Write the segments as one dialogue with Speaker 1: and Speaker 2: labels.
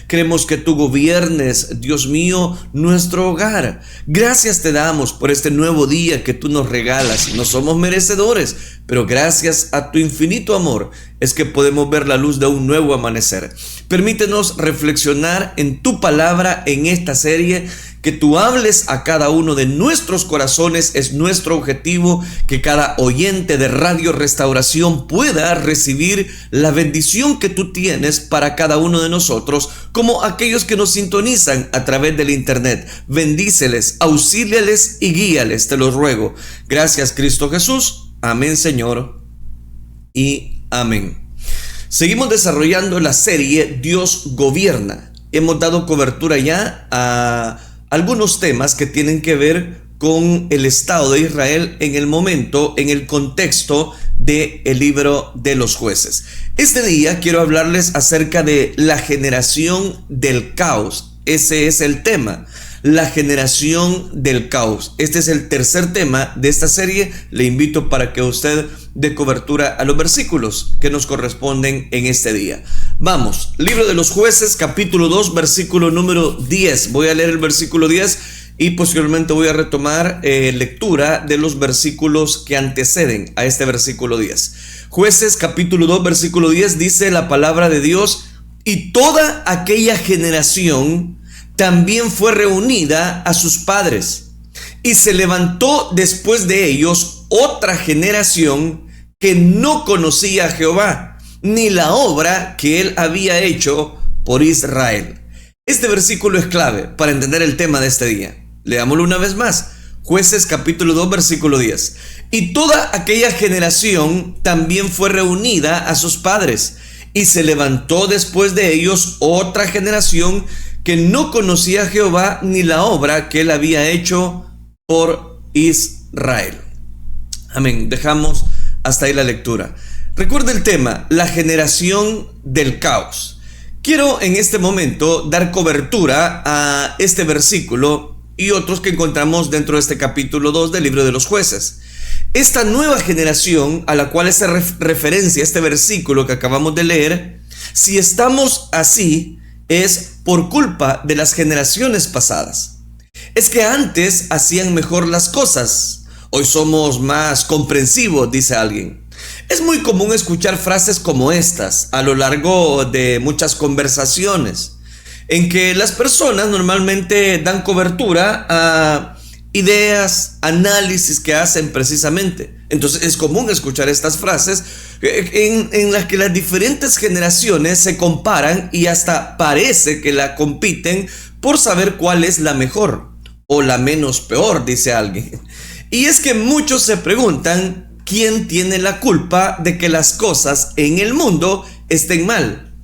Speaker 1: Queremos que tú gobiernes, Dios mío, nuestro hogar. Gracias te damos por este nuevo día que tú nos regalas. No somos merecedores, pero gracias a tu infinito amor es que podemos ver la luz de un nuevo amanecer. Permítenos reflexionar en tu palabra en esta serie. Que tú hables a cada uno de nuestros corazones es nuestro objetivo, que cada oyente de Radio Restauración pueda recibir la bendición que tú tienes para cada uno de nosotros, como aquellos que nos sintonizan a través del internet. Bendíceles, auxíliales y guíales, te lo ruego. Gracias, Cristo Jesús. Amén, Señor, y amén. Seguimos desarrollando la serie Dios gobierna. Hemos dado cobertura ya a algunos temas que tienen que ver con el Estado de Israel en el momento, en el contexto del libro de los jueces. Este día quiero hablarles acerca de la generación del caos. Ese es el tema, la generación del caos. Este es el tercer tema de esta serie. Le invito para que usted dé cobertura a los versículos que nos corresponden en este día. Vamos, libro de los jueces, capítulo 2, versículo número 10. Voy a leer el versículo 10 y posteriormente voy a retomar lectura de los versículos que anteceden a este versículo 10. Jueces, capítulo 2, versículo 10, dice la palabra de Dios: y toda aquella generación también fue reunida a sus padres, y se levantó después de ellos otra generación que no conocía a Jehová, ni la obra que él había hecho por Israel. Este versículo es clave para entender el tema de este día. Leámoslo una vez más. Jueces capítulo 2 versículo 10. Y toda aquella generación también fue reunida a sus padres, y se levantó después de ellos otra generación que no conocía a Jehová, ni la obra que él había hecho por Israel. Amén. Dejamos hasta ahí la lectura. Recuerda el tema, la generación del caos. Quiero en este momento dar cobertura a este versículo y otros que encontramos dentro de este capítulo 2 del libro de los jueces. Esta nueva generación a la cual se referencia este versículo que acabamos de leer, si estamos así, es por culpa de las generaciones pasadas. Es que antes hacían mejor las cosas, hoy somos más comprensivos, dice alguien. Es muy común escuchar frases como estas a lo largo de muchas conversaciones, en que las personas normalmente dan cobertura a ideas, análisis que hacen precisamente. Entonces es común escuchar estas frases en las que las diferentes generaciones se comparan y hasta parece que la compiten por saber cuál es la mejor o la menos peor, dice alguien. Y es que muchos se preguntan quién tiene la culpa de que las cosas en el mundo estén mal.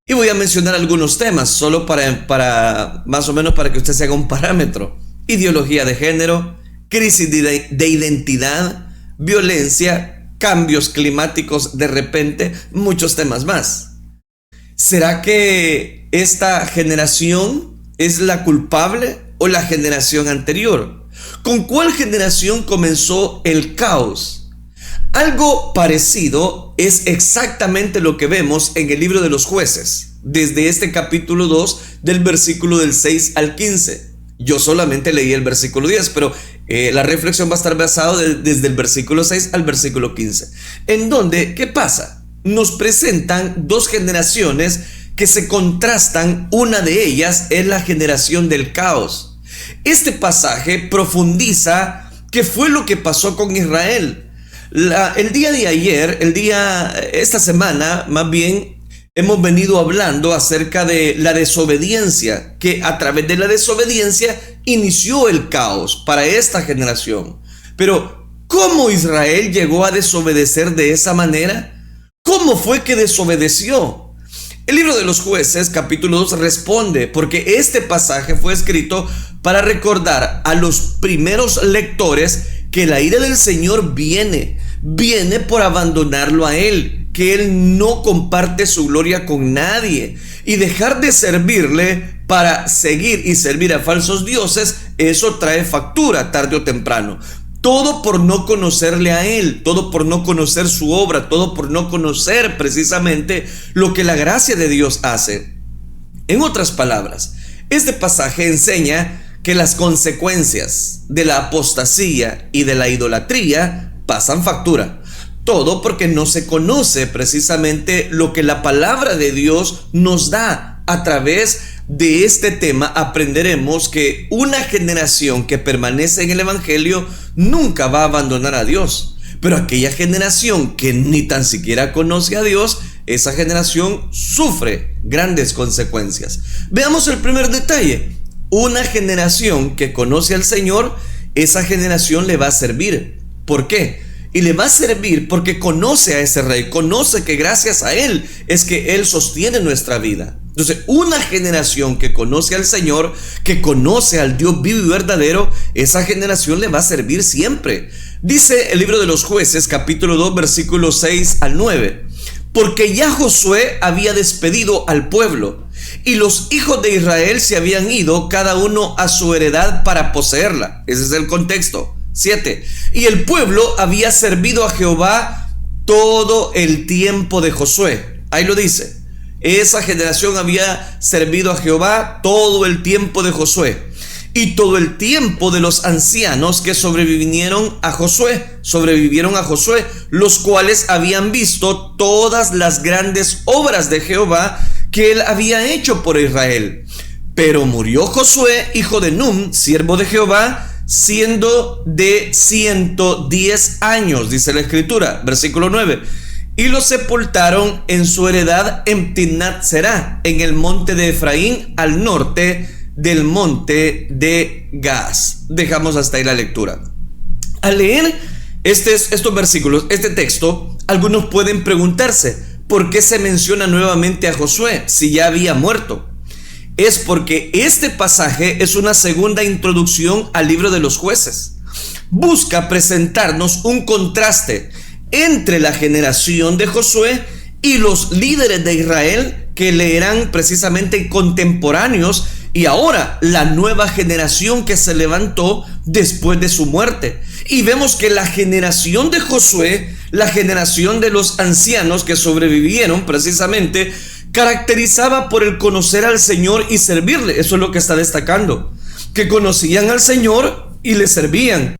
Speaker 1: Y voy a mencionar algunos temas solo para más o menos para que usted se haga un parámetro. Ideología de género, crisis de identidad, violencia, cambios climáticos de repente, muchos temas más. ¿Será que esta generación es la culpable o la generación anterior? ¿Con cuál generación comenzó el caos? Algo parecido es exactamente lo que vemos en el libro de los jueces, desde este capítulo 2 del versículo del 6 al 15. Yo solamente leí el versículo 10, pero la reflexión va a estar basada desde el versículo 6 al versículo 15. En donde, ¿qué pasa? Nos presentan dos generaciones que se contrastan. Una de ellas es la generación del caos. Este pasaje profundiza qué fue lo que pasó con Israel. El día de ayer, esta semana más bien, hemos venido hablando acerca de la desobediencia, que a través de la desobediencia inició el caos para esta generación. Pero, ¿cómo Israel llegó a desobedecer de esa manera? ¿Cómo fue que desobedeció? El libro de los jueces, capítulo 2, responde, porque este pasaje fue escrito para recordar a los primeros lectores que la ira del Señor viene por abandonarlo a Él, que Él no comparte su gloria con nadie, y dejar de servirle para seguir y servir a falsos dioses, eso trae factura tarde o temprano. Todo por no conocerle a Él, todo por no conocer su obra, todo por no conocer precisamente lo que la gracia de Dios hace. En otras palabras, este pasaje enseña que las consecuencias de la apostasía y de la idolatría pasan factura. Todo porque no se conoce precisamente lo que la palabra de Dios nos da. A través de este tema aprenderemos que una generación que permanece en el Evangelio nunca va a abandonar a Dios. Pero aquella generación que ni tan siquiera conoce a Dios, esa generación sufre grandes consecuencias. Veamos el primer detalle. Una generación que conoce al Señor, esa generación le va a servir. ¿Por qué? Y le va a servir porque conoce a ese Rey, conoce que gracias a Él es que Él sostiene nuestra vida. Entonces, una generación que conoce al Señor, que conoce al Dios vivo y verdadero, esa generación le va a servir siempre. Dice el libro de los Jueces, capítulo 2, versículos 6 al 9. Porque ya Josué había despedido al pueblo, y los hijos de Israel se habían ido cada uno a su heredad para poseerla. Ese es el contexto. 7. Y el pueblo había servido a Jehová todo el tiempo de Josué. Ahí lo dice. Esa generación había servido a Jehová todo el tiempo de Josué y todo el tiempo de los ancianos que sobrevivieron a Josué, los cuales habían visto todas las grandes obras de Jehová que él había hecho por Israel. Pero murió Josué, hijo de Nun, siervo de Jehová, siendo de 110 años, dice la escritura, versículo 9. Y lo sepultaron en su heredad en Timnat Será, en el monte de Efraín, al norte del monte de Gaas. Dejamos hasta ahí la lectura. Al leer estos versículos, este texto, algunos pueden preguntarse, ¿por qué se menciona nuevamente a Josué si ya había muerto? Es porque este pasaje es una segunda introducción al libro de los Jueces. Busca presentarnos un contraste entre la generación de Josué y los líderes de Israel que le eran precisamente contemporáneos, y ahora la nueva generación que se levantó después de su muerte. Y vemos que la generación de Josué, la generación de los ancianos que sobrevivieron precisamente, caracterizaba por el conocer al Señor y servirle. Eso es lo que está destacando, que conocían al Señor y le servían.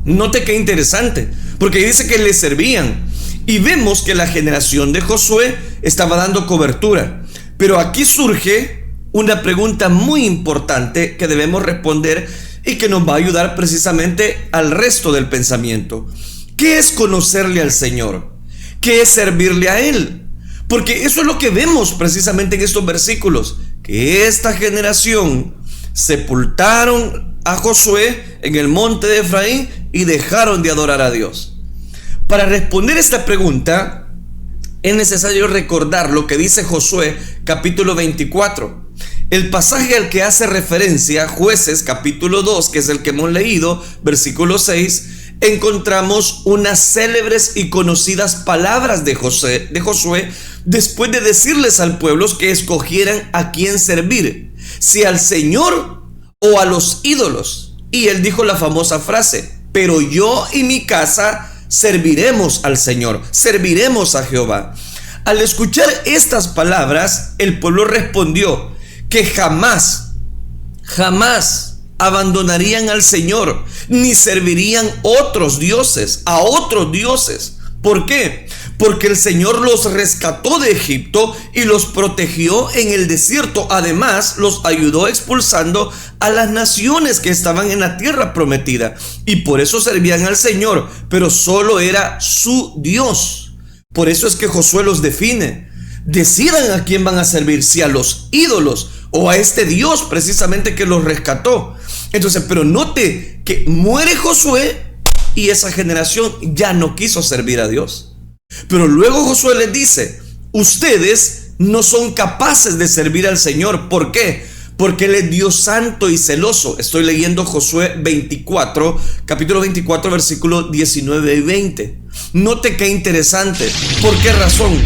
Speaker 1: Note qué interesante, porque dice que le servían, y vemos que la generación de Josué estaba dando cobertura. Pero aquí surge una pregunta muy importante que debemos responder y que nos va a ayudar precisamente al resto del pensamiento. ¿Qué es conocerle al Señor? ¿Qué es servirle a Él? Porque eso es lo que vemos precisamente en estos versículos, que esta generación sepultaron a Josué en el monte de Efraín y dejaron de adorar a Dios. Para responder esta pregunta es necesario recordar lo que dice Josué capítulo 24. El pasaje al que hace referencia Jueces capítulo 2, que es el que hemos leído, versículo 6, encontramos unas célebres y conocidas palabras de Josué después de decirles al pueblo que escogieran a quién servir, si al Señor o a los ídolos. Y él dijo la famosa frase: pero yo y mi casa serviremos al Señor, serviremos a Jehová. Al escuchar estas palabras, el pueblo respondió que jamás abandonarían al Señor, ni servirían a otros dioses. ¿Por qué? Porque el Señor los rescató de Egipto y los protegió en el desierto. Además, los ayudó expulsando a las naciones que estaban en la tierra prometida. Y por eso servían al Señor, pero solo era su Dios. Por eso es que Josué los define. Decidan a quién van a servir, si a los ídolos o a este Dios precisamente que los rescató. Entonces, pero note que muere Josué y esa generación ya no quiso servir a Dios. Pero luego Josué les dice: ustedes no son capaces de servir al Señor. ¿Por qué? Porque Él es Dios santo y celoso. Estoy leyendo Josué 24, capítulo 24, versículos 19 y 20. Note qué interesante. ¿Por qué razón?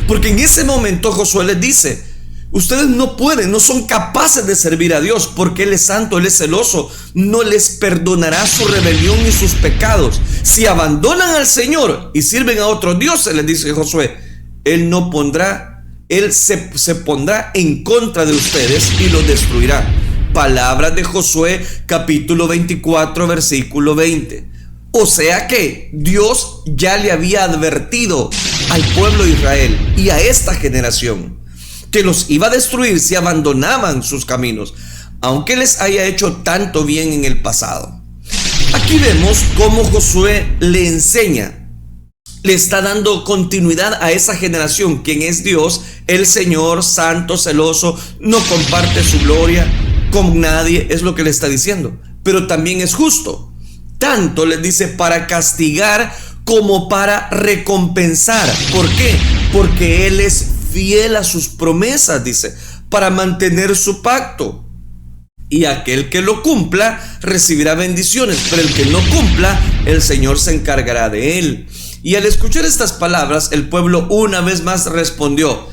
Speaker 1: Porque en ese momento Josué les dice: ustedes no pueden, no son capaces de servir a Dios, porque Él es santo, Él es celoso, no les perdonará su rebelión ni sus pecados. Si abandonan al Señor y sirven a otros dioses, les dice Josué, Él no pondrá Él se pondrá en contra de ustedes y los destruirá. Palabras de Josué capítulo 24 versículo 20. O sea que Dios ya le había advertido al pueblo de Israel y a esta generación que los iba a destruir si abandonaban sus caminos, aunque les haya hecho tanto bien en el pasado. Aquí vemos cómo Josué le enseña, le está dando continuidad a esa generación, quien es Dios, el Señor, santo, celoso, no comparte su gloria con nadie, es lo que le está diciendo. Pero también es justo. Tanto les dice para castigar como para recompensar. ¿Por qué? Porque Él es fiel a sus promesas, dice, para mantener su pacto. Y aquel que lo cumpla recibirá bendiciones, pero el que no cumpla, el Señor se encargará de él. Y al escuchar estas palabras, el pueblo una vez más respondió: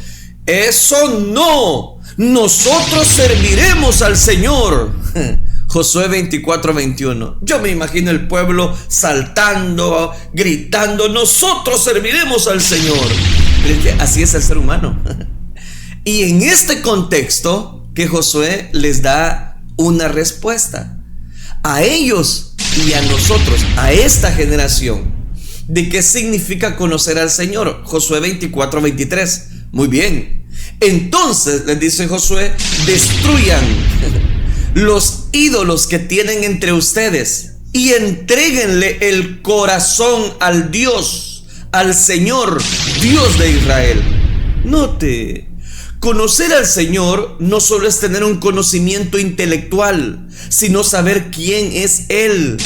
Speaker 1: ¡eso no! ¡Nosotros serviremos al Señor! Josué 24:21. Yo me imagino el pueblo saltando, gritando: ¡nosotros serviremos al Señor! Pero es que así es el ser humano. Y en este contexto que Josué les da una respuesta a ellos y a nosotros, a esta generación, de qué significa conocer al Señor. Josué 24:23. Muy bien. Entonces les dice Josué: destruyan los ídolos que tienen entre ustedes y entréguenle el corazón al Dios, al Señor, Dios de Israel. Note, conocer al Señor no solo es tener un conocimiento intelectual, sino saber quién es Él.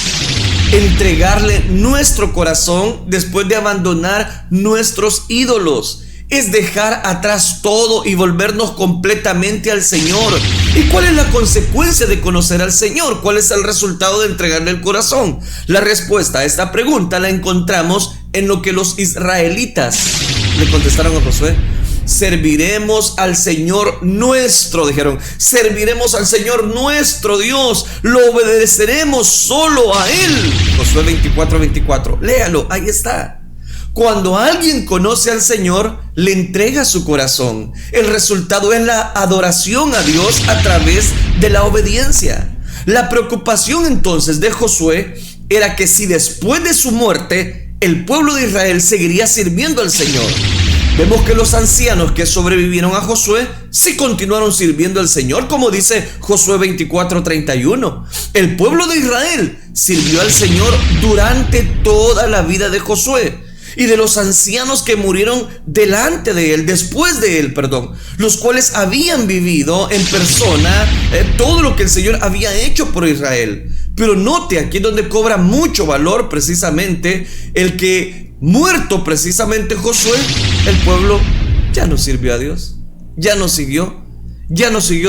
Speaker 1: Entregarle nuestro corazón después de abandonar nuestros ídolos es dejar atrás todo y volvernos completamente al Señor. ¿Y cuál es la consecuencia de conocer al Señor? ¿Cuál es el resultado de entregarle el corazón? La respuesta a esta pregunta la encontramos en lo que los israelitas le contestaron a Josué: serviremos al Señor nuestro, dijeron, serviremos al Señor nuestro Dios, lo obedeceremos solo a Él. Josué 24:24, léalo, ahí está. Cuando alguien conoce al Señor, le entrega su corazón. El resultado es la adoración a Dios a través de la obediencia. La preocupación entonces de Josué era que si después de su muerte el pueblo de Israel seguiría sirviendo al Señor. Vemos que los ancianos que sobrevivieron a Josué sí continuaron sirviendo al Señor, como dice Josué 24:31. El pueblo de Israel sirvió al Señor durante toda la vida de Josué y de los ancianos que murieron delante de él, después de él, los cuales habían vivido en persona todo lo que el Señor había hecho por Israel. Pero note, aquí es donde cobra mucho valor precisamente el que, muerto precisamente Josué, el pueblo ya no sirvió a Dios, ya no siguió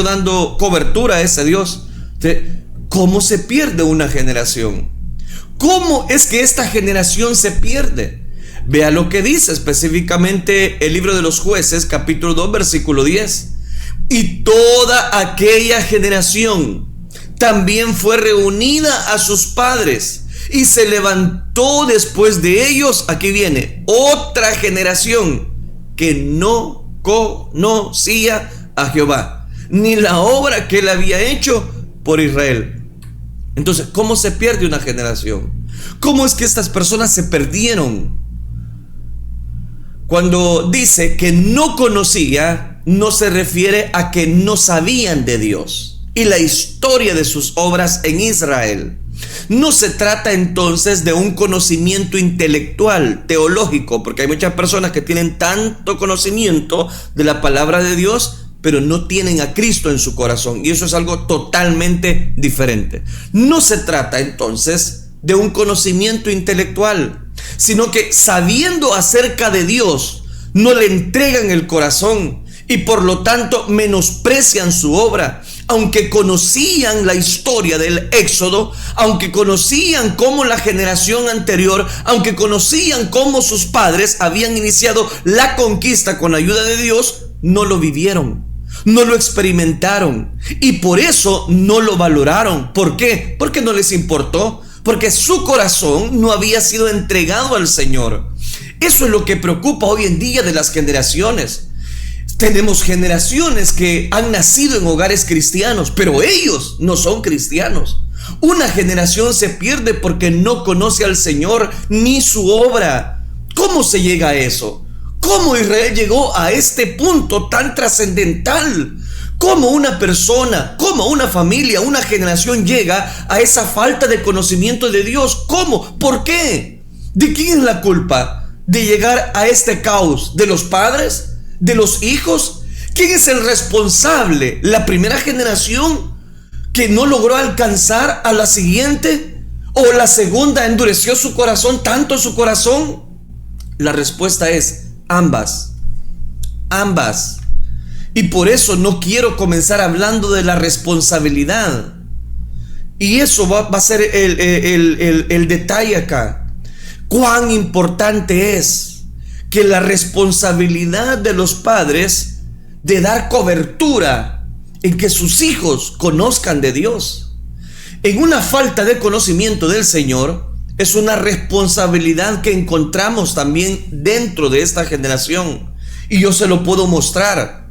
Speaker 1: dando cobertura a ese Dios. ¿Cómo se pierde una generación? ¿Cómo es que esta generación se pierde? Vea lo que dice específicamente el libro de los Jueces, capítulo 2, versículo 10. Y toda aquella generación también fue reunida a sus padres, y se levantó después de ellos, aquí viene, otra generación que no conocía a Jehová, ni la obra que él había hecho por Israel. Entonces, ¿cómo se pierde una generación? ¿Cómo es que estas personas se perdieron? Cuando dice que no conocía, no se refiere a que no sabían de Dios y la historia de sus obras en Israel. No se trata entonces de un conocimiento intelectual, teológico, porque hay muchas personas que tienen tanto conocimiento de la palabra de Dios, pero no tienen a Cristo en su corazón, y eso es algo totalmente diferente. No se trata entonces de un conocimiento intelectual, sino que sabiendo acerca de Dios, no le entregan el corazón y por lo tanto menosprecian su obra. Aunque conocían la historia del Éxodo, aunque conocían cómo la generación anterior, aunque conocían cómo sus padres habían iniciado la conquista con la ayuda de Dios, no lo vivieron, no lo experimentaron y por eso no lo valoraron. ¿Por qué? Porque no les importó, porque su corazón no había sido entregado al Señor. Eso es lo que preocupa hoy en día de las generaciones. Tenemos generaciones que han nacido en hogares cristianos, pero ellos no son cristianos. Una generación se pierde porque no conoce al Señor ni su obra. ¿Cómo se llega a eso? ¿Cómo Israel llegó a este punto tan trascendental? ¿Cómo una persona, cómo una familia, una generación llega a esa falta de conocimiento de Dios? ¿Cómo? ¿Por qué? ¿De quién es la culpa de llegar a este caos? ¿De los padres? ¿De los hijos? ¿Quién es el responsable? ¿La primera generación que no logró alcanzar a la siguiente? ¿O la segunda endureció su corazón, tanto su corazón? La respuesta es ambas. Ambas. Y por eso no quiero comenzar hablando de la responsabilidad. Y eso va a ser el detalle acá. Cuán importante es que la responsabilidad de los padres de dar cobertura en que sus hijos conozcan de Dios. En una falta de conocimiento del Señor es una responsabilidad que encontramos también dentro de esta generación. Y yo se lo puedo mostrar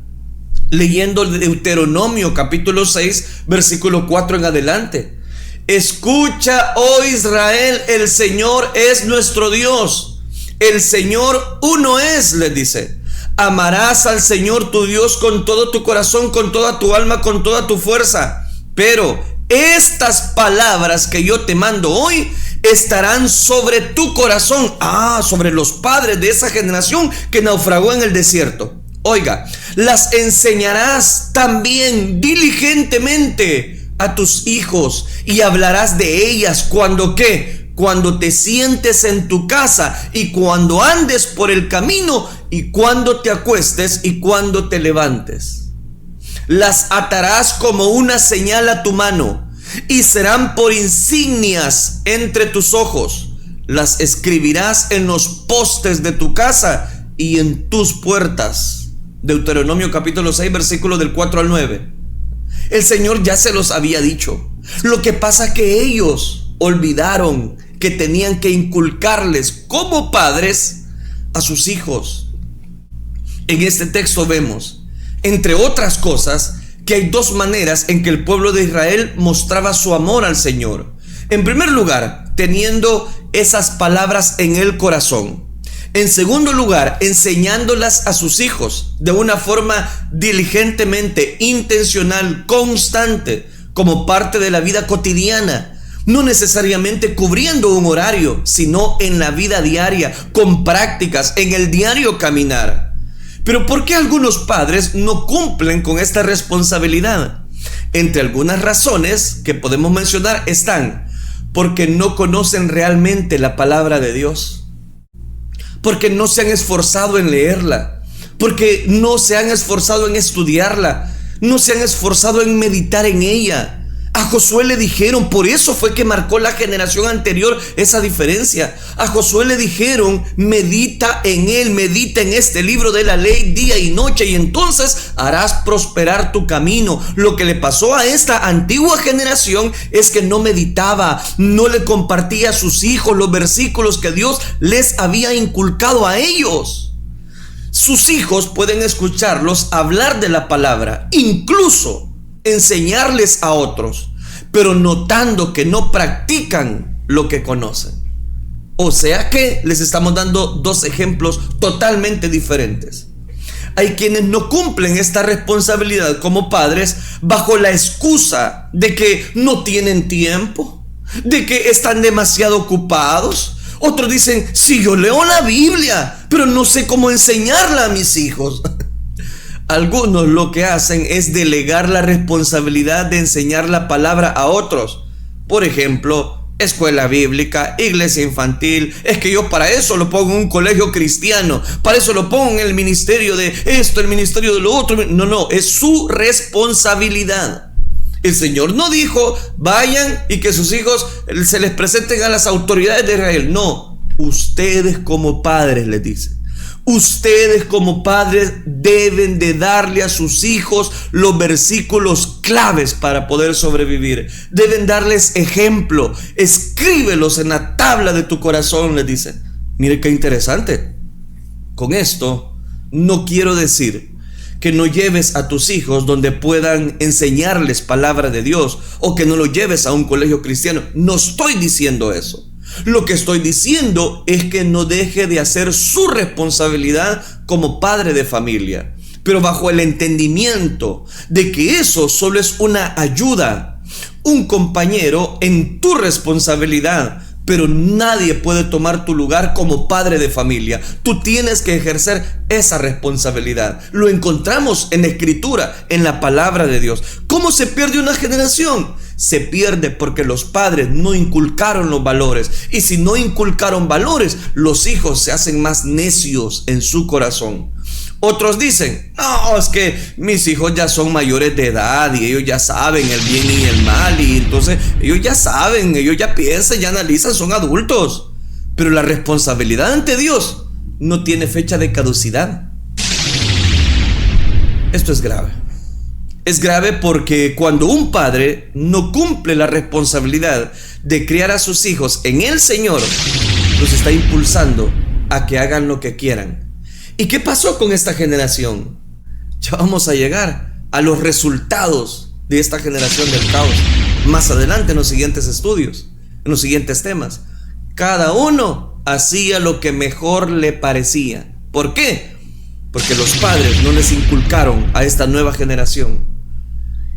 Speaker 1: leyendo Deuteronomio capítulo 6, versículo 4 en adelante. Escucha, oh Israel, el Señor es nuestro Dios. El Señor uno es, les dice. Amarás al Señor tu Dios con todo tu corazón, con toda tu alma, con toda tu fuerza. Pero estas palabras que yo te mando hoy estarán sobre tu corazón. Sobre los padres de esa generación que naufragó en el desierto. Oiga, las enseñarás también diligentemente a tus hijos y hablarás de ellas cuando ¿qué? Cuando te sientes en tu casa y cuando andes por el camino y cuando te acuestes y cuando te levantes. Las atarás como una señal a tu mano y serán por insignias entre tus ojos. Las escribirás en los postes de tu casa y en tus puertas. Deuteronomio capítulo 6, versículos del 4 al 9. El Señor ya se los había dicho. Lo que pasa es que ellos olvidaron que tenían que inculcarles como padres a sus hijos. En este texto vemos, entre otras cosas, que hay dos maneras en que el pueblo de Israel mostraba su amor al Señor. En primer lugar, teniendo esas palabras en el corazón. En segundo lugar, enseñándolas a sus hijos de una forma diligentemente, intencional, constante, como parte de la vida cotidiana. No necesariamente cubriendo un horario, sino en la vida diaria, con prácticas, en el diario caminar. Pero ¿por qué algunos padres no cumplen con esta responsabilidad? Entre algunas razones que podemos mencionar están: porque no conocen realmente la palabra de Dios, porque no se han esforzado en leerla, porque no se han esforzado en estudiarla, no se han esforzado en meditar en ella. A Josué le dijeron, por eso fue que marcó la generación anterior esa diferencia. A Josué le dijeron, medita en él, medita en este libro de la ley día y noche, y entonces harás prosperar tu camino. Lo que le pasó a esta antigua generación es que no meditaba, no le compartía a sus hijos los versículos que Dios les había inculcado a ellos. Sus hijos pueden escucharlos hablar de la palabra, incluso enseñarles a otros, pero notando que no practican lo que conocen. O sea que les estamos dando dos ejemplos totalmente diferentes. Hay quienes no cumplen esta responsabilidad como padres bajo la excusa de que no tienen tiempo, de que están demasiado ocupados. Otros dicen, sí, yo leo la Biblia, pero no sé cómo enseñarla a mis hijos. Algunos lo que hacen es delegar la responsabilidad de enseñar la palabra a otros. Por ejemplo, escuela bíblica, iglesia infantil. Es que yo para eso lo pongo en un colegio cristiano, para eso lo pongo en el ministerio de esto, el ministerio de lo otro. No, es su responsabilidad. El Señor no dijo, vayan y que sus hijos se les presenten a las autoridades de Israel. No, ustedes como padres les dice. Ustedes como padres deben de darle a sus hijos los versículos claves para poder sobrevivir. Deben darles ejemplo. Escríbelos en la tabla de tu corazón, les dice. Mire qué interesante. Con esto no quiero decir que no lleves a tus hijos donde puedan enseñarles palabra de Dios, o que no los lleves a un colegio cristiano. No estoy diciendo eso. Lo que estoy diciendo es que no deje de hacer su responsabilidad como padre de familia, pero bajo el entendimiento de que eso solo es una ayuda, un compañero en tu responsabilidad. Pero nadie puede tomar tu lugar como padre de familia. Tú tienes que ejercer esa responsabilidad. Lo encontramos en la Escritura, en la palabra de Dios. ¿Cómo se pierde una generación? Se pierde porque los padres no inculcaron los valores. Y si no inculcaron valores, los hijos se hacen más necios en su corazón. Otros dicen, no, es que mis hijos ya son mayores de edad y ellos ya saben el bien y el mal, y entonces ellos ya saben, ellos ya piensan, ya analizan, son adultos. Pero la responsabilidad ante Dios no tiene fecha de caducidad. Esto es grave. Es grave porque cuando un padre no cumple la responsabilidad de criar a sus hijos en el Señor, los está impulsando a que hagan lo que quieran. ¿Y qué pasó con esta generación? Ya vamos a llegar a los resultados de esta generación del caos más adelante en los siguientes estudios, en los siguientes temas. Cada uno hacía lo que mejor le parecía. ¿Por qué? Porque los padres no les inculcaron a esta nueva generación.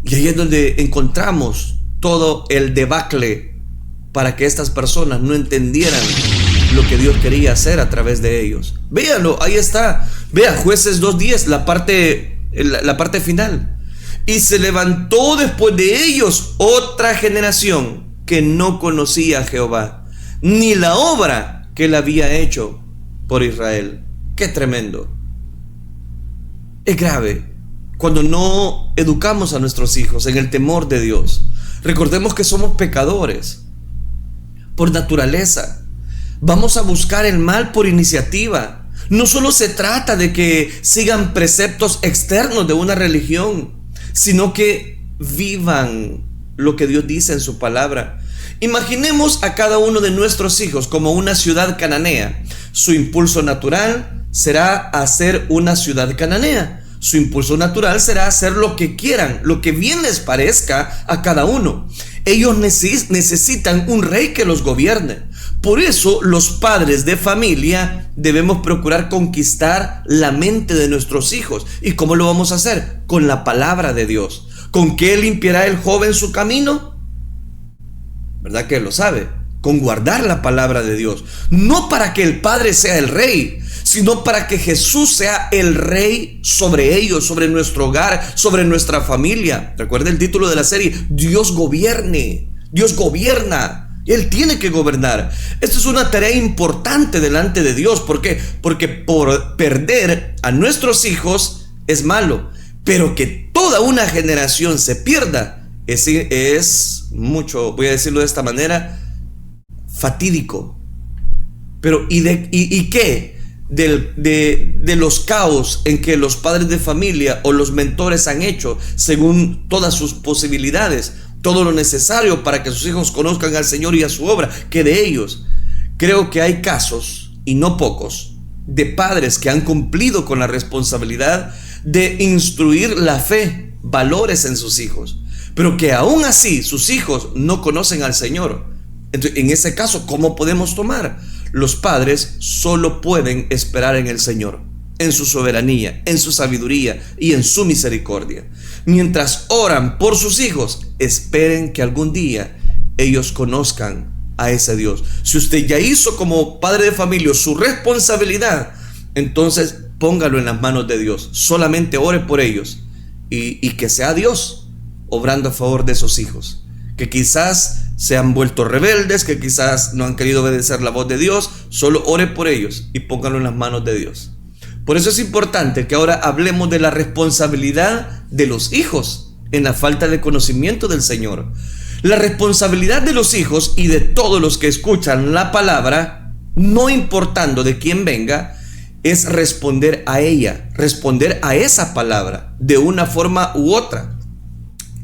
Speaker 1: Y ahí es donde encontramos todo el debacle para que estas personas no entendieran lo que Dios quería hacer a través de ellos. Véanlo, ahí está. Vea, Jueces 2:10, la parte final. Y se levantó después de ellos otra generación que no conocía a Jehová, ni la obra que él había hecho por Israel. ¡Qué tremendo! Es grave cuando no educamos a nuestros hijos en el temor de Dios. Recordemos que somos pecadores por naturaleza. Vamos a buscar el mal por iniciativa. No solo se trata de que sigan preceptos externos de una religión, sino que vivan lo que Dios dice en su palabra. Imaginemos a cada uno de nuestros hijos como una ciudad cananea. Su impulso natural será hacer una ciudad cananea. Su impulso natural será hacer lo que quieran, lo que bien les parezca a cada uno. Ellos necesitan un rey que los gobierne. Por eso los padres de familia debemos procurar conquistar la mente de nuestros hijos. ¿Y cómo lo vamos a hacer? Con la palabra de Dios. ¿Con qué limpiará el joven su camino? ¿Verdad que lo sabe? Con guardar la palabra de Dios. No para que el padre sea el rey, sino para que Jesús sea el rey sobre ellos, sobre nuestro hogar, sobre nuestra familia. Recuerda el título de la serie: Dios gobierne. Dios gobierna. Él tiene que gobernar. Esto es una tarea importante delante de Dios. ¿Por qué? Porque por perder a nuestros hijos es malo, pero que toda una generación se pierda es mucho, voy a decirlo de esta manera, fatídico. Pero ¿y qué? De los caos en que los padres de familia o los mentores han hecho según todas sus posibilidades, todo lo necesario para que sus hijos conozcan al Señor y a su obra, que de ellos. Creo que hay casos, y no pocos, de padres que han cumplido con la responsabilidad de instruir la fe, valores en sus hijos, pero que aún así sus hijos no conocen al Señor. Entonces, en ese caso, ¿cómo podemos tomar? Los padres solo pueden esperar en el Señor, en su soberanía, en su sabiduría y en su misericordia. Mientras oran por sus hijos, esperen que algún día ellos conozcan a ese Dios. Si usted ya hizo como padre de familia su responsabilidad, entonces póngalo en las manos de Dios. Solamente ore por ellos y que sea Dios obrando a favor de esos hijos, que quizás se han vuelto rebeldes, que quizás no han querido obedecer la voz de Dios. Solo ore por ellos y póngalo en las manos de Dios. Por eso es importante que ahora hablemos de la responsabilidad de los hijos en la falta de conocimiento del Señor. La responsabilidad de los hijos y de todos los que escuchan la palabra, no importando de quién venga, es responder a ella, responder a esa palabra de una forma u otra.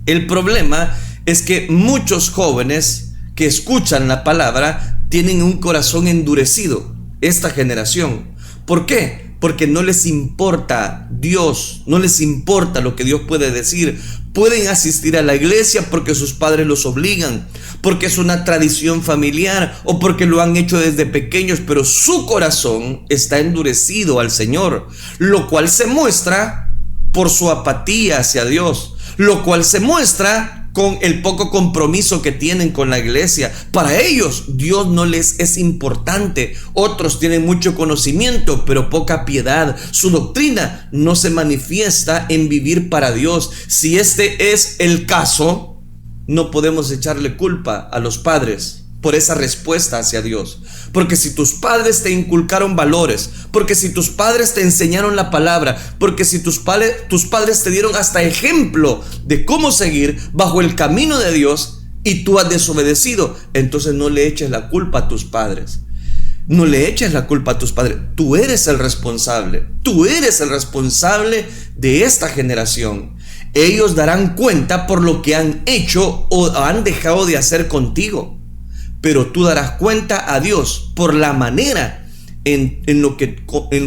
Speaker 1: El problema es que muchos jóvenes que escuchan la palabra tienen un corazón endurecido, esta generación. ¿Por qué? porque no les importa Dios, no les importa lo que Dios puede decir. Pueden asistir a la iglesia porque sus padres los obligan, porque es una tradición familiar o porque lo han hecho desde pequeños, pero su corazón está endurecido al Señor, lo cual se muestra por su apatía hacia Dios, lo cual se muestra con el poco compromiso que tienen con la iglesia. Para ellos Dios no les es importante. Otros tienen mucho conocimiento pero poca piedad. Su doctrina no se manifiesta en vivir para Dios. Si este es el caso, no podemos echarle culpa a los padres por esa respuesta hacia Dios. Porque si tus padres te inculcaron valores, porque si tus padres te enseñaron la palabra, porque si tus padres te dieron hasta ejemplo de cómo seguir bajo el camino de Dios y tú has desobedecido, entonces no le eches la culpa a tus padres. No le eches la culpa a tus padres. Tú eres el responsable. Tú eres el responsable de esta generación. Ellos darán cuenta por lo que han hecho o han dejado de hacer contigo. Pero tú darás cuenta a Dios por la manera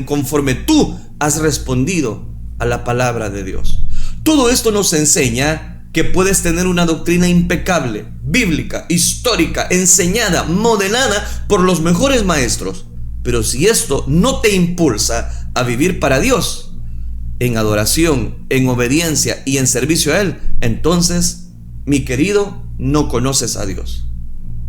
Speaker 1: conforme tú has respondido a la palabra de Dios. Todo esto nos enseña que puedes tener una doctrina impecable, bíblica, histórica, enseñada, modelada por los mejores maestros. Pero si esto no te impulsa a vivir para Dios, en adoración, en obediencia y en servicio a Él, entonces, mi querido, no conoces a Dios.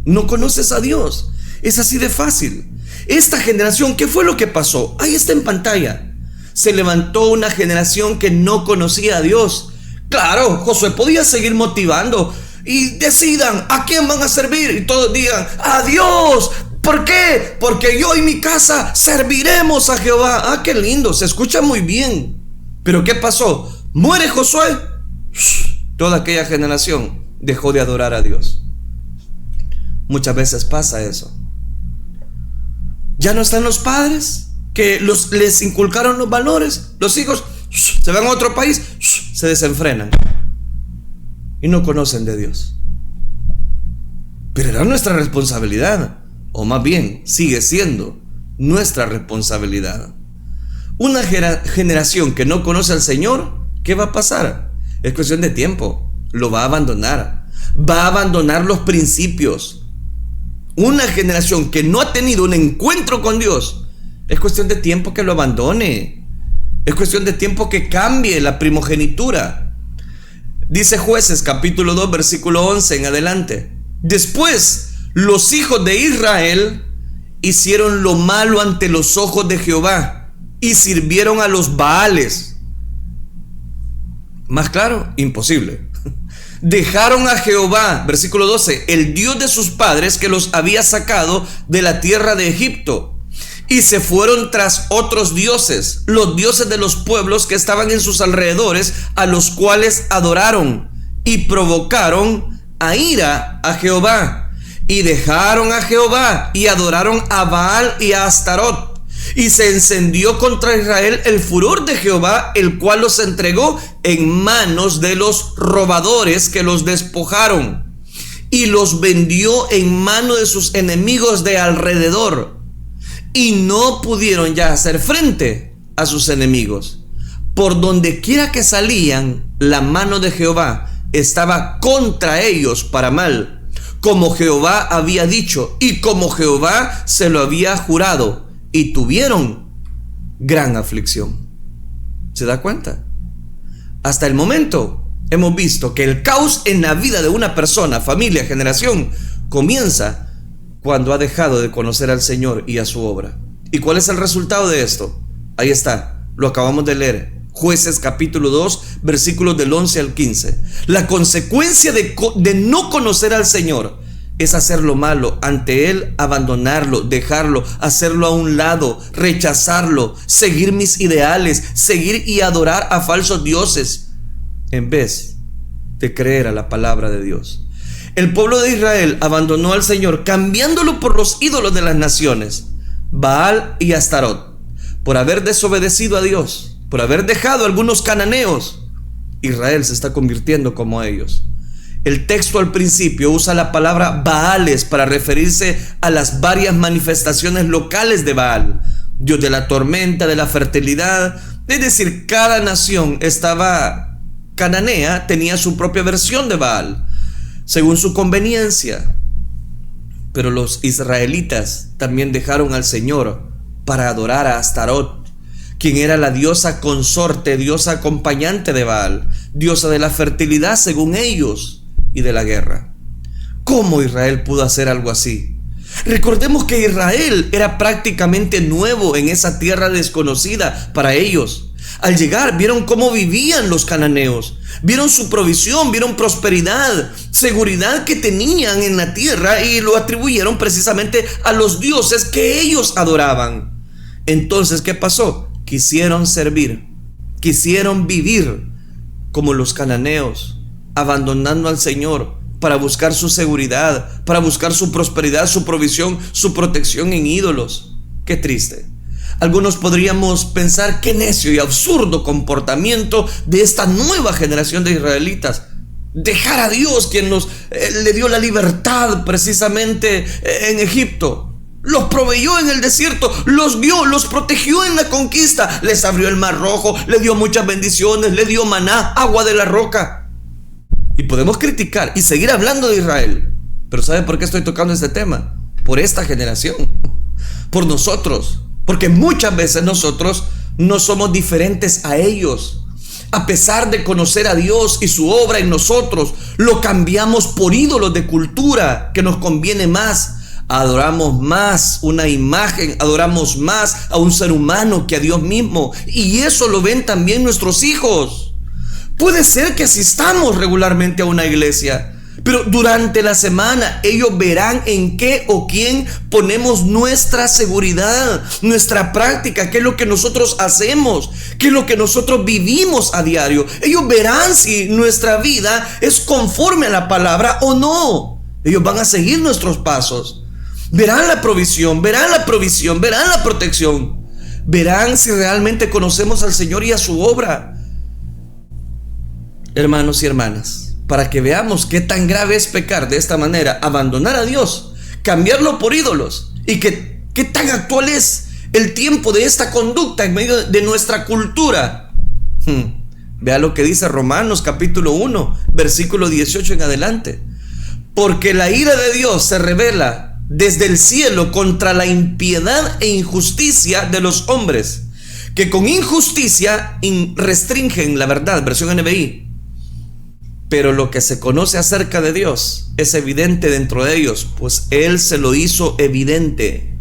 Speaker 1: No conoces a Dios. Es así de fácil. Esta generación, ¿qué fue lo que pasó? Ahí está en pantalla. Se levantó una generación que no conocía a Dios. Claro, Josué podía seguir motivando y decidan a quién van a servir y todos digan a Dios. ¿Por qué? Porque yo y mi casa serviremos a Jehová. Ah, qué lindo, se escucha muy bien. Pero ¿qué pasó? Muere Josué. Toda aquella generación dejó de adorar a Dios. Muchas veces pasa eso. Ya no están los padres que les inculcaron los valores. Los hijos se van a otro país, se desenfrenan y no conocen de Dios. Pero era nuestra responsabilidad, o más bien sigue siendo nuestra responsabilidad. Una generación que no conoce al Señor, ¿qué va a pasar? Es cuestión de tiempo. Lo va a abandonar. Va a abandonar los principios. Una generación que no ha tenido un encuentro con Dios, es cuestión de tiempo que lo abandone. Es cuestión de tiempo que cambie la primogenitura. Dice Jueces capítulo 2 versículo 11 en adelante. Después los hijos de Israel hicieron lo malo ante los ojos de Jehová y sirvieron a los Baales. Más claro, imposible. Dejaron a Jehová, versículo 12, el Dios de sus padres que los había sacado de la tierra de Egipto, y se fueron tras otros dioses, los dioses de los pueblos que estaban en sus alrededores, a los cuales adoraron y provocaron a ira a Jehová, y dejaron a Jehová y adoraron a Baal y a Astarot. Y se encendió contra Israel el furor de Jehová, el cual los entregó en manos de los robadores que los despojaron, y los vendió en mano de sus enemigos de alrededor, y no pudieron ya hacer frente a sus enemigos. Por donde quiera que salían, la mano de Jehová estaba contra ellos para mal, como Jehová había dicho y como Jehová se lo había jurado, y tuvieron gran aflicción. ¿Se da cuenta? Hasta el momento hemos visto que el caos en la vida de una persona, familia, generación, comienza cuando ha dejado de conocer al Señor y a su obra. ¿Y cuál es el resultado de esto? Ahí está, lo acabamos de leer. Jueces capítulo 2 versículos del 11 al 15. La consecuencia de no conocer al Señor es hacer lo malo ante Él, abandonarlo, dejarlo, hacerlo a un lado, rechazarlo, seguir mis ideales, seguir y adorar a falsos dioses, en vez de creer a la palabra de Dios. El pueblo de Israel abandonó al Señor, cambiándolo por los ídolos de las naciones, Baal y Astarot, por haber desobedecido a Dios, por haber dejado a algunos cananeos. Israel se está convirtiendo como ellos. El texto al principio usa la palabra Baales para referirse a las varias manifestaciones locales de Baal. Dios de la tormenta, de la fertilidad. Es decir, cada nación cananea tenía su propia versión de Baal, según su conveniencia. Pero los israelitas también dejaron al Señor para adorar a Astarot, quien era la diosa consorte, diosa acompañante de Baal, diosa de la fertilidad según ellos y de la guerra. ¿Cómo Israel pudo hacer algo así? Recordemos que Israel era prácticamente nuevo en esa tierra desconocida para ellos. Al llegar vieron cómo vivían los cananeos, vieron su provisión, vieron prosperidad, seguridad que tenían en la tierra y lo atribuyeron precisamente a los dioses que ellos adoraban. Entonces, ¿qué pasó? Quisieron servir, quisieron vivir como los cananeos, abandonando al Señor para buscar su seguridad, para buscar su prosperidad, su provisión, su protección en ídolos. Qué triste. Algunos podríamos pensar qué necio y absurdo comportamiento de esta nueva generación de israelitas. Dejar a Dios, quien le dio la libertad precisamente en Egipto. Los proveyó en el desierto, los guió, los protegió en la conquista, les abrió el mar rojo, le dio muchas bendiciones, le dio maná, agua de la roca. Y podemos criticar y seguir hablando de Israel, pero ¿sabe por qué estoy tocando este tema? Por esta generación, por nosotros, porque muchas veces nosotros no somos diferentes a ellos. A pesar de conocer a Dios y su obra en nosotros, lo cambiamos por ídolos de cultura que nos conviene más. Adoramos más una imagen, adoramos más a un ser humano que a Dios mismo. Y eso lo ven también nuestros hijos. Puede ser que asistamos regularmente a una iglesia, pero durante la semana ellos verán en qué o quién ponemos nuestra seguridad, nuestra práctica, qué es lo que nosotros hacemos, qué es lo que nosotros vivimos a diario. Ellos verán si nuestra vida es conforme a la palabra o no. Ellos van a seguir nuestros pasos. Verán la provisión, verán la provisión, verán la protección. Verán si realmente conocemos al Señor y a su obra. Hermanos y hermanas, para que veamos qué tan grave es pecar de esta manera, abandonar a Dios, cambiarlo por ídolos, y qué tan actual es el tiempo de esta conducta en medio de nuestra cultura. Vea lo que dice Romanos capítulo 1, versículo 18 en adelante. Porque la ira de Dios se revela desde el cielo contra la impiedad e injusticia de los hombres, que con injusticia restringen la verdad, versión NBI. Pero lo que se conoce acerca de Dios es evidente dentro de ellos, pues Él se lo hizo evidente.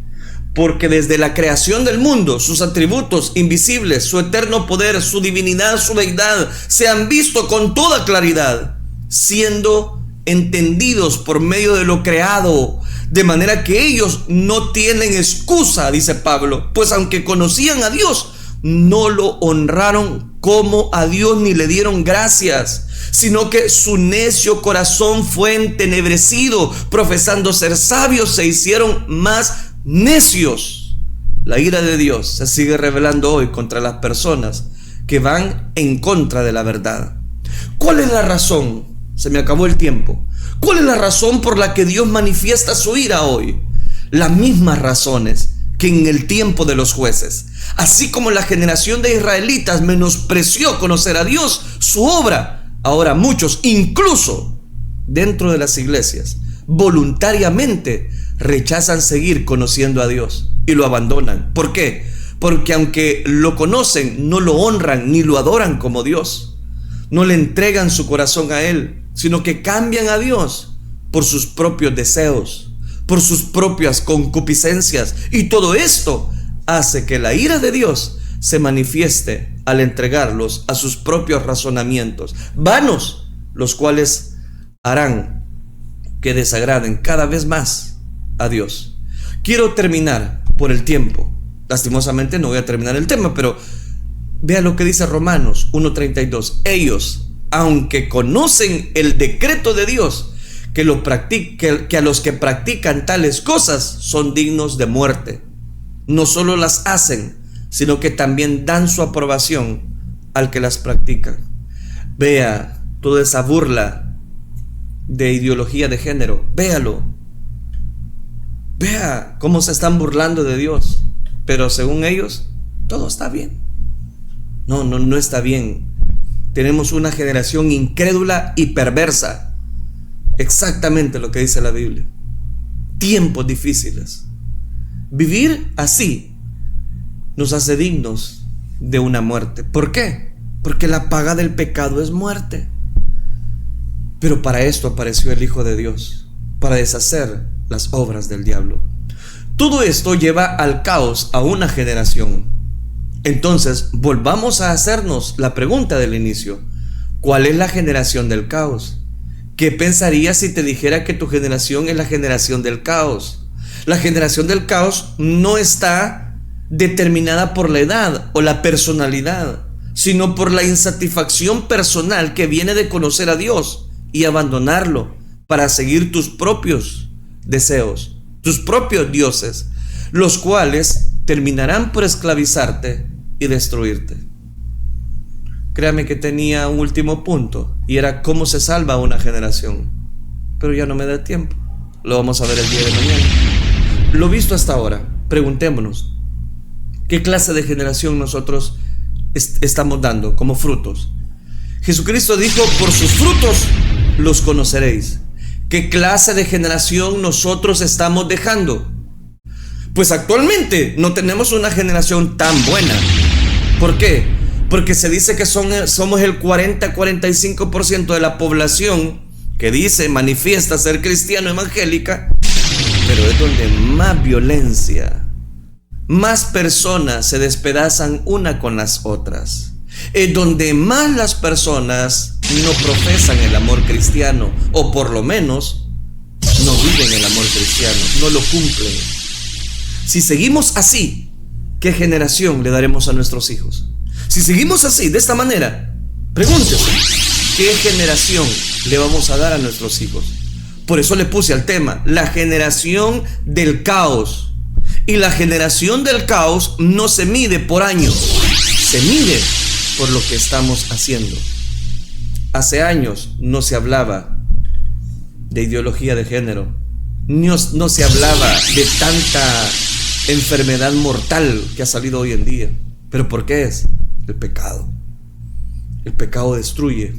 Speaker 1: Porque desde la creación del mundo, sus atributos invisibles, su eterno poder, su divinidad, su deidad, se han visto con toda claridad, siendo entendidos por medio de lo creado, de manera que ellos no tienen excusa, dice Pablo, pues aunque conocían a Dios, no lo honraron como a Dios ni le dieron gracias, sino que su necio corazón fue entenebrecido, profesando ser sabios, se hicieron más necios. La ira de Dios se sigue revelando hoy contra las personas que van en contra de la verdad. ¿Cuál es la razón? Se me acabó el tiempo. ¿Cuál es la razón por la que Dios manifiesta su ira hoy? Las mismas razones que en el tiempo de los jueces. Así como la generación de israelitas menospreció conocer a Dios, su obra, ahora muchos, incluso dentro de las iglesias, voluntariamente rechazan seguir conociendo a Dios y lo abandonan. ¿Por qué? Porque aunque lo conocen, no lo honran ni lo adoran como Dios. No le entregan su corazón a Él, sino que cambian a Dios por sus propios deseos, por sus propias concupiscencias. Y todo esto hace que la ira de Dios se manifieste al entregarlos a sus propios razonamientos vanos, los cuales harán que desagraden cada vez más a Dios. Quiero terminar por el tiempo. Lastimosamente no voy a terminar el tema, pero vea lo que dice Romanos 1:32. Ellos, aunque conocen el decreto de Dios, que a los que practican tales cosas son dignos de muerte, no solo las hacen, sino que también dan su aprobación al que las practica. Vea toda esa burla de ideología de género. Véalo. Vea cómo se están burlando de Dios. pero según ellos, todo está bien. No está bien. Tenemos una generación incrédula y perversa. Exactamente lo que dice la Biblia. Tiempos difíciles. Vivir así nos hace dignos de una muerte. ¿Por qué? Porque la paga del pecado es muerte. Pero para esto apareció el Hijo de Dios, para deshacer las obras del diablo. Todo esto lleva al caos a una generación. Entonces, volvamos a hacernos la pregunta del inicio. ¿Cuál es la generación del caos? ¿Qué pensarías si te dijera que tu generación es la generación del caos? La generación del caos no está determinada por la edad o la personalidad, sino por la insatisfacción personal que viene de conocer a Dios y abandonarlo para seguir tus propios deseos, tus propios dioses, los cuales terminarán por esclavizarte y destruirte. Créame que tenía un último punto, y era cómo se salva una generación, pero ya no me da tiempo. Lo vamos a ver el día de mañana. Lo visto hasta ahora, preguntémonos, ¿qué clase de generación nosotros estamos dando como frutos? Jesucristo dijo, por sus frutos los conoceréis. ¿Qué clase de generación nosotros estamos dejando? Pues actualmente no tenemos una generación tan buena. ¿Por qué? Porque se dice que somos el 40-45% de la población que manifiesta ser cristiano evangélica, pero es donde más violencia, más personas se despedazan una con las otras. Es donde más las personas no profesan el amor cristiano, o por lo menos no viven el amor cristiano, no lo cumplen. Si seguimos así, ¿qué generación le daremos a nuestros hijos? Si seguimos así, de esta manera, pregúntese, ¿qué generación le vamos a dar a nuestros hijos? Por eso le puse al tema, la generación del caos. Y la generación del caos no se mide por años, se mide por lo que estamos haciendo. Hace años no se hablaba de ideología de género, no se hablaba de tanta enfermedad mortal que ha salido hoy en día. ¿Pero por qué es? El pecado. El pecado destruye.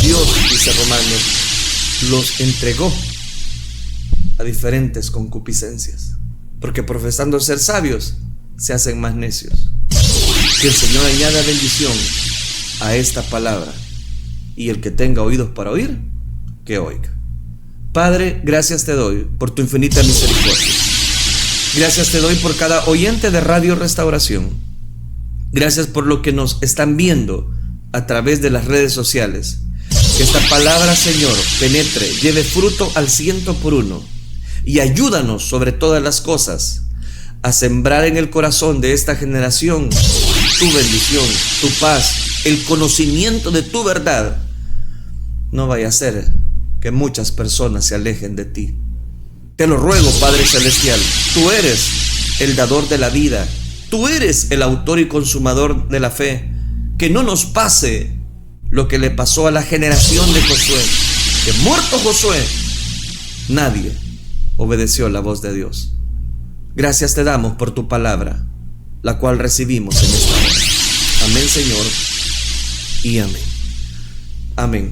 Speaker 1: Dios, dice Romanos, los entregó a diferentes concupiscencias, porque profesando ser sabios se hacen más necios. Que el Señor añada bendición a esta palabra, y el que tenga oídos para oír, que oiga. Padre, gracias te doy por tu infinita misericordia. Gracias te doy por cada oyente de Radio Restauración. Gracias por lo que nos están viendo a través de las redes sociales. Que esta palabra, Señor, penetre, lleve fruto al 100%, y ayúdanos sobre todas las cosas a sembrar en el corazón de esta generación tu bendición, tu paz, el conocimiento de tu verdad. No vaya a ser que muchas personas se alejen de ti. Te lo ruego, Padre Celestial, tú eres el dador de la vida, tú eres el autor y consumador de la fe. Que no nos pase lo que le pasó a la generación de Josué, que muerto Josué, nadie obedeció la voz de Dios. Gracias te damos por tu palabra, la cual recibimos en esta hora. Amén, Señor, y amén. Amén.